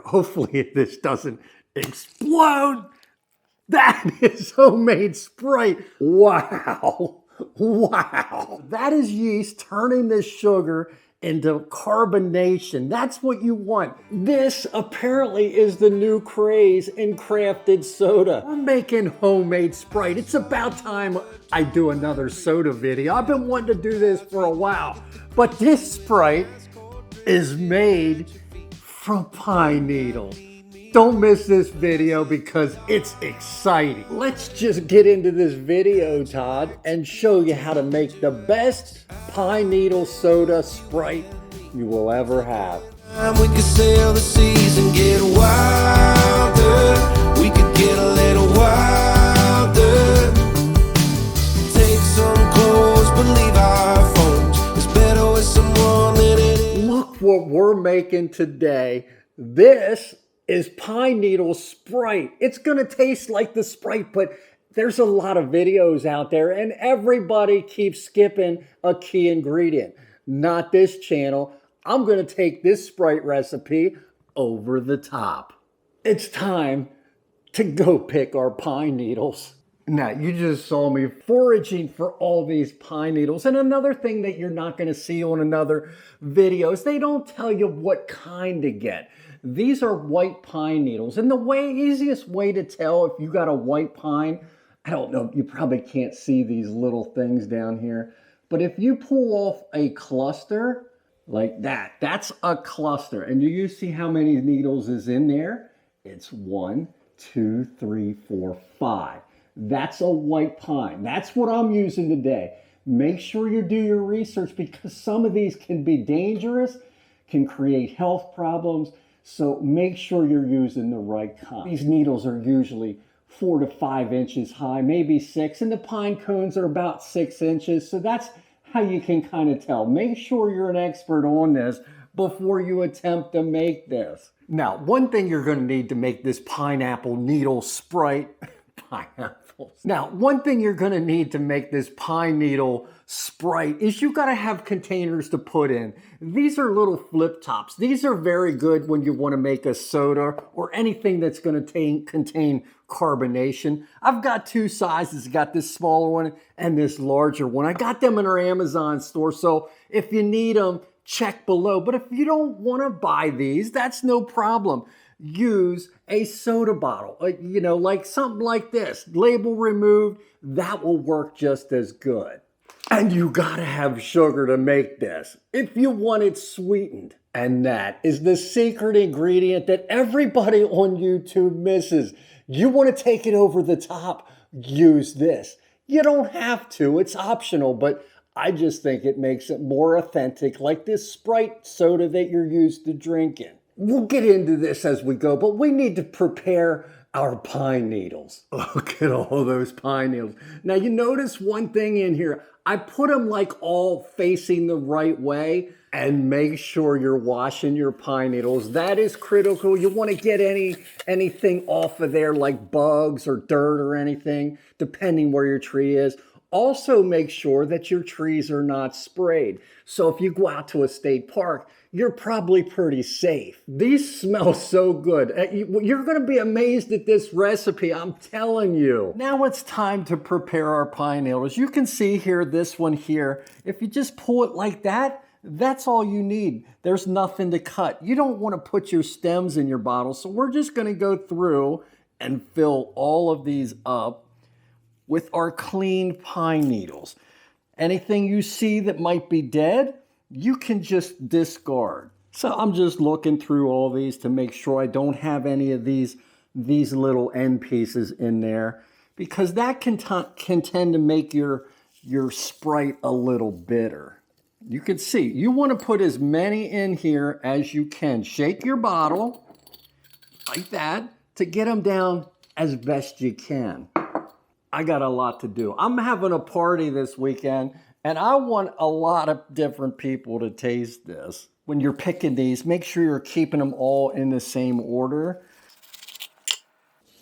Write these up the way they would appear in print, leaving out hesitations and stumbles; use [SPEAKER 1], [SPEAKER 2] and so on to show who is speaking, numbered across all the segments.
[SPEAKER 1] Hopefully this doesn't explode. That is homemade Sprite. Wow. Wow. That is yeast turning this sugar into carbonation. That's what you want. This apparently is the new craze in crafted soda. I'm making homemade Sprite. It's about time I do another soda video. I've been wanting to do this for a while, but this Sprite is made from pine needles. Don't miss this video because it's exciting. Let's just get into this video, Todd, and show you how to make the best pine needle soda Sprite you will ever have.
[SPEAKER 2] We could sail the seas and get wilder. We could get a little wilder. Take some clothes, but leave our phones. It's better with someone than it is.
[SPEAKER 1] Look what we're making today. This is pine needle Sprite. It's gonna taste like the Sprite, but there's a lot of videos out there and everybody keeps skipping a key ingredient. Not this channel. I'm gonna take this Sprite recipe over the top. It's time to go pick our pine needles. Now, you just saw me foraging for all these pine needles. And another thing that you're not gonna see on another video is they don't tell you what kind to get. These are white pine needles. And the easiest way to tell if you got a white pine, I don't know, you probably can't see these little things down here. But if you pull off a cluster like that, that's a cluster. And do you see how many needles is in there? It's 1, 2, 3, 4, 5. That's a white pine. That's what I'm using today. Make sure you do your research because some of these can be dangerous, can create health problems. So make sure you're using the right kind. These needles are usually 4 to 5 inches high, maybe 6, and the pine cones are about 6 inches. So that's how you can kind of tell. Make sure you're an expert on this before you attempt to make this. Now, one thing you're going to need to make this pineapple needle Sprite, Now, one thing you're going to need to make this pine needle Sprite is you got to have containers to put in. These are little flip tops. These are very good when you want to make a soda or anything that's going to contain carbonation. I've got 2 sizes. I got this smaller one and this larger one. I got them in our Amazon store, so if you need them, check below. But if you don't want to buy these, that's no problem. Use a soda bottle, you know, like something like this, label removed, that will work just as good. And you gotta have sugar to make this if you want it sweetened. And that is the secret ingredient that everybody on YouTube misses. You wanna take it over the top, use this. You don't have to, it's optional, but I just think it makes it more authentic, like this Sprite soda that you're used to drinking. We'll get into this as we go, but we need to prepare our pine needles. Look at all those pine needles. Now you notice one thing in here. I put them like all facing the right way, and make sure you're washing your pine needles. That is critical. You want to get anything off of there like bugs or dirt or anything, depending where your tree is. Also make sure that your trees are not sprayed. So if you go out to a state park, you're probably pretty safe. These smell so good. You're gonna be amazed at this recipe, I'm telling you. Now it's time to prepare our pine needles. You can see here, this one here, if you just pull it like that, that's all you need. There's nothing to cut. You don't wanna put your stems in your bottle, so we're just gonna go through and fill all of these up with our clean pine needles. Anything you see that might be dead, you can just discard. So I'm just looking through all these to make sure I don't have any of these little end pieces in there, because that can tend to make your Sprite a little bitter. You can see, you want to put as many in here as you can. Shake your bottle like that to get them down as best you can. I got a lot to do. I'm having a party this weekend and I want a lot of different people to taste this. When you're picking these, make sure you're keeping them all in the same order.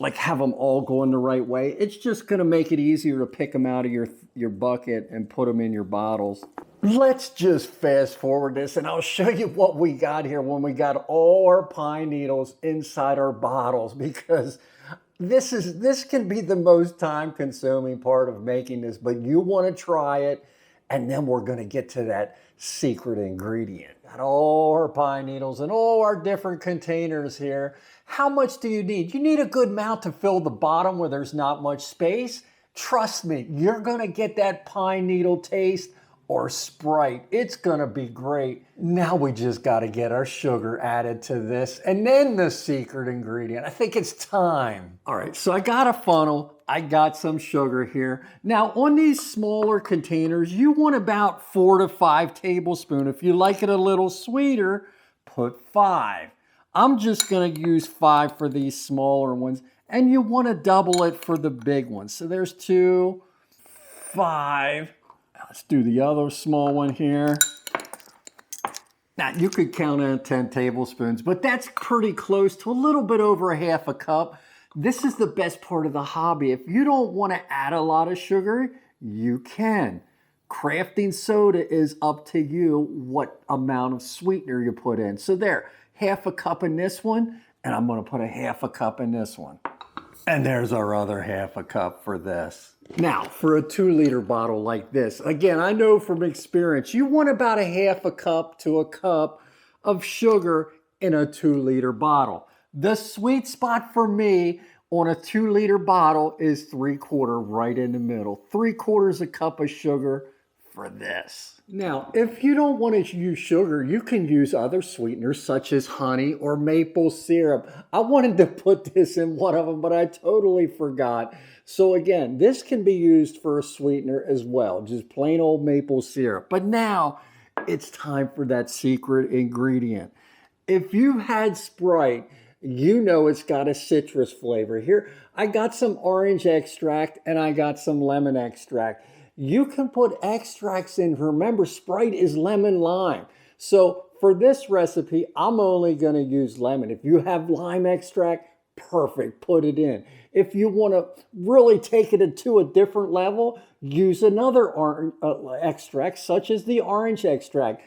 [SPEAKER 1] Like have them all going the right way. It's just gonna make it easier to pick them out of your bucket and put them in your bottles. Let's just fast forward this and I'll show you what we got here when we got all our pine needles inside our bottles, because this can be the most time consuming part of making this, but you want to try it, and then we're going to get to that secret ingredient. Got all our pine needles and all our different containers here. How much do you need? You need a good amount to fill the bottom where there's not much space. Trust me, you're going to get that pine needle taste or Sprite. It's gonna be great. Now we just gotta get our sugar added to this, and then the secret ingredient. I think it's time. All right, so I got a funnel. I got some sugar here. Now on these smaller containers, you want about 4 to 5 tablespoons. If you like it a little sweeter, put 5. I'm just gonna use 5 for these smaller ones, and you wanna double it for the big ones. So there's 2, 5. Let's do the other small one here. Now you could count on 10 tablespoons, but that's pretty close to a little bit over a half a cup. This is the best part of the hobby. If you don't want to add a lot of sugar, you can. Crafting soda is up to you what amount of sweetener you put in. So there, half a cup in this one, and I'm going to put a half a cup in this one. And there's our other half a cup for this. Now, for a 2-liter bottle like this, again, I know from experience, you want about a half a cup to a cup of sugar in a 2-liter bottle. The sweet spot for me on a 2-liter bottle is 3/4 right in the middle. 3/4 a cup of sugar for this. Now, if you don't want to use sugar, you can use other sweeteners such as honey or maple syrup. I wanted to put this in one of them, but I totally forgot. So again, this can be used for a sweetener as well, just plain old maple syrup. But now it's time for that secret ingredient. If you've had Sprite, you know it's got a citrus flavor. Here, I got some orange extract and I got some lemon extract. You can put extracts in. Remember, Sprite is lemon lime. So for this recipe, I'm only going to use lemon. If you have lime extract, perfect, put it in. If you want to really take it to a different level, use another extract, such as the orange extract.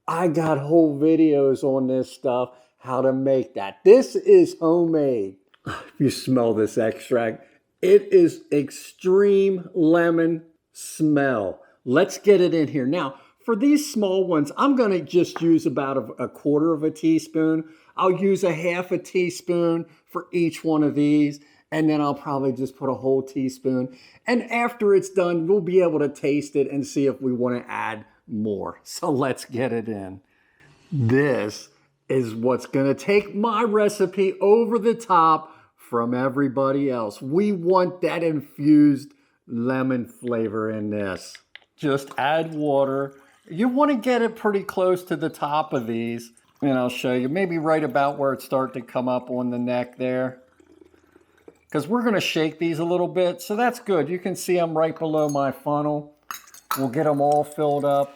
[SPEAKER 1] I got whole videos on this stuff, how to make that. This is homemade. If you smell this extract, it is extreme lemon smell. Let's get it in here. Now, for these small ones, I'm going to just use about a 1/4 teaspoon. I'll use a 1/2 teaspoon for each one of these, and then I'll probably just put a whole teaspoon. And after it's done, we'll be able to taste it and see if we want to add more. So let's get it in. This is what's going to take my recipe over the top from everybody else. We want that infused lemon flavor in this. Just add water. You want to get it pretty close to the top of these, and I'll show you maybe right about where it starts to come up on the neck there, because we're going to shake these a little bit. So that's good. You can see I'm right below my funnel. We'll get them all filled up,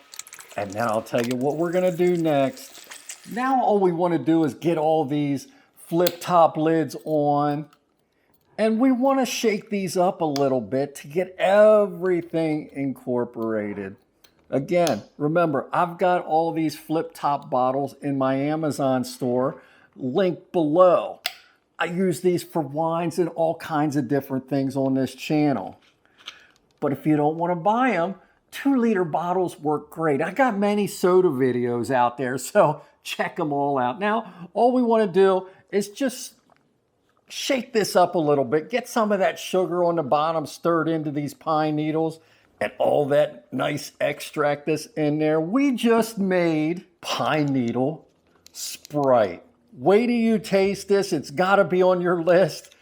[SPEAKER 1] and then I'll tell you what we're going to do next. Now all we want to do is get all these flip top lids on. And we want to shake these up a little bit to get everything incorporated. Again, remember, I've got all these flip top bottles in my Amazon store, linked below. I use these for wines and all kinds of different things on this channel. But if you don't want to buy them, 2-liter bottles work great. I got many soda videos out there, so check them all out. Now, all we want to do is just shake this up a little bit, get some of that sugar on the bottom stirred into these pine needles, and all that nice extract that's in there. We just made pine needle Sprite. Wait till you taste this. It's got to be on your list.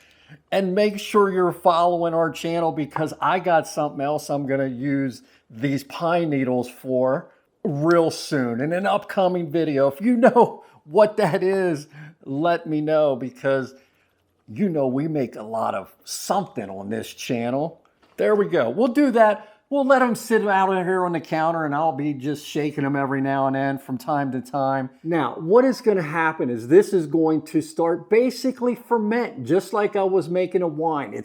[SPEAKER 1] And make sure you're following our channel, because I got something else I'm going to use these pine needles for real soon in an upcoming video. If you know what that is, let me know, because you know we make a lot of something on this channel. There we go. We'll do that. We'll let them sit out here on the counter, and I'll be just shaking them every now and then from time to time. Now, what is going to happen is this is going to start basically ferment, just like I was making a wine.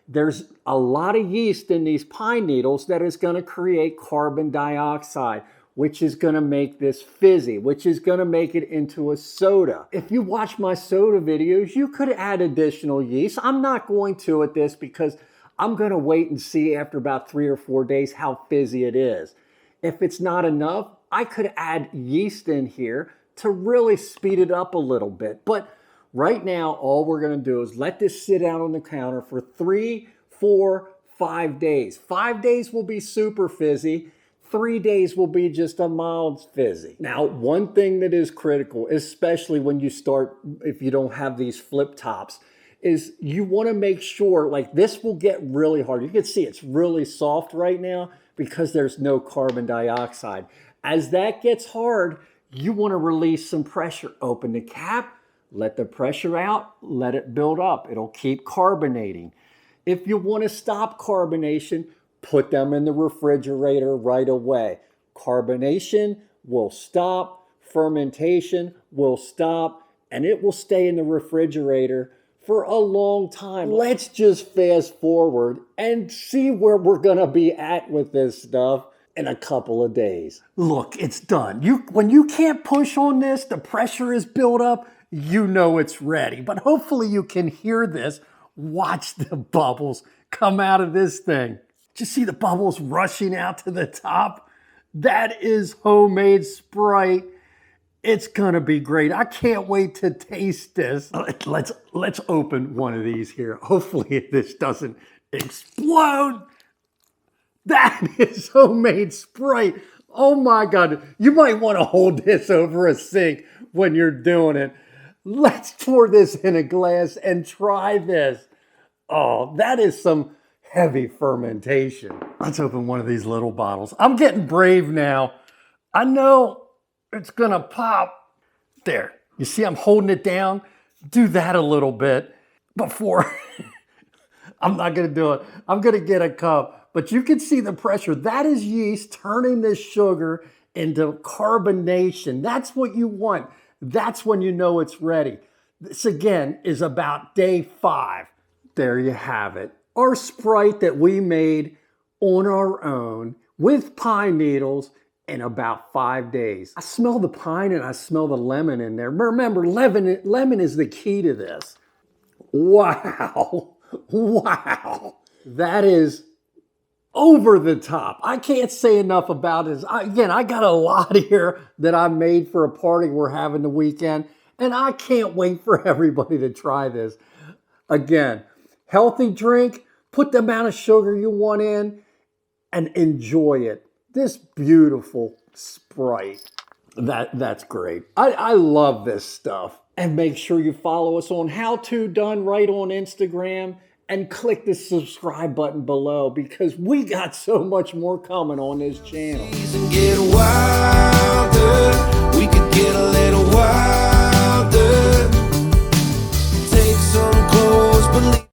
[SPEAKER 1] There's a lot of yeast in these pine needles that is going to create carbon dioxide. which is going to make this fizzy, which is going to make it into a soda. If you watch my soda videos, you could add additional yeast. I'm not going to at this because I'm going to wait and see after about 3 or 4 days how fizzy it is. If it's not enough, I could add yeast in here to really speed it up a little bit. But right now, all we're going to do is let this sit out on the counter for 3, 4, 5 days. 5 days will be super fizzy. 3 days will be just a mild fizzy. Now, one thing that is critical, especially when you start, if you don't have these flip tops, is you want to make sure, like this will get really hard. You can see it's really soft right now because there's no carbon dioxide. As that gets hard, you want to release some pressure. Open the cap, let the pressure out, let it build up. It'll keep carbonating. If you want to stop carbonation, put them in the refrigerator right away. Carbonation will stop, fermentation will stop, and it will stay in the refrigerator for a long time. Let's just fast forward and see where we're gonna be at with this stuff in a couple of days. Look, it's done. When you can't push on this, the pressure is built up, you know it's ready. But hopefully you can hear this. Watch the bubbles come out of this thing. Just see the bubbles rushing out to the top? That is homemade Sprite. It's gonna be great. I can't wait to taste this. Let's open one of these here. Hopefully this doesn't explode. That is homemade Sprite. Oh my God. You might want to hold this over a sink when you're doing it. Let's pour this in a glass and try this. Oh, that is some heavy fermentation. Let's open one of these little bottles. I'm getting brave now. I know it's gonna pop. There, you see I'm holding it down. Do that a little bit before. I'm not gonna do it. I'm gonna get a cup, but you can see the pressure. That is yeast turning this sugar into carbonation. That's what you want. That's when you know it's ready. This again is about day 5. There you have it. Our Sprite that we made on our own with pine needles in about 5 days. I smell the pine and I smell the lemon in there. Remember, lemon is the key to this. Wow. Wow. That is over the top. I can't say enough about this. Again, I got a lot here that I made for a party we're having the weekend, and I can't wait for everybody to try this. Again, healthy drink, put the amount of sugar you want in, and enjoy it. This beautiful Sprite. That's great. I love this stuff. And make sure you follow us on How To Done Right on Instagram and click the subscribe button below because we got so much more coming on this channel.
[SPEAKER 2] Get wild.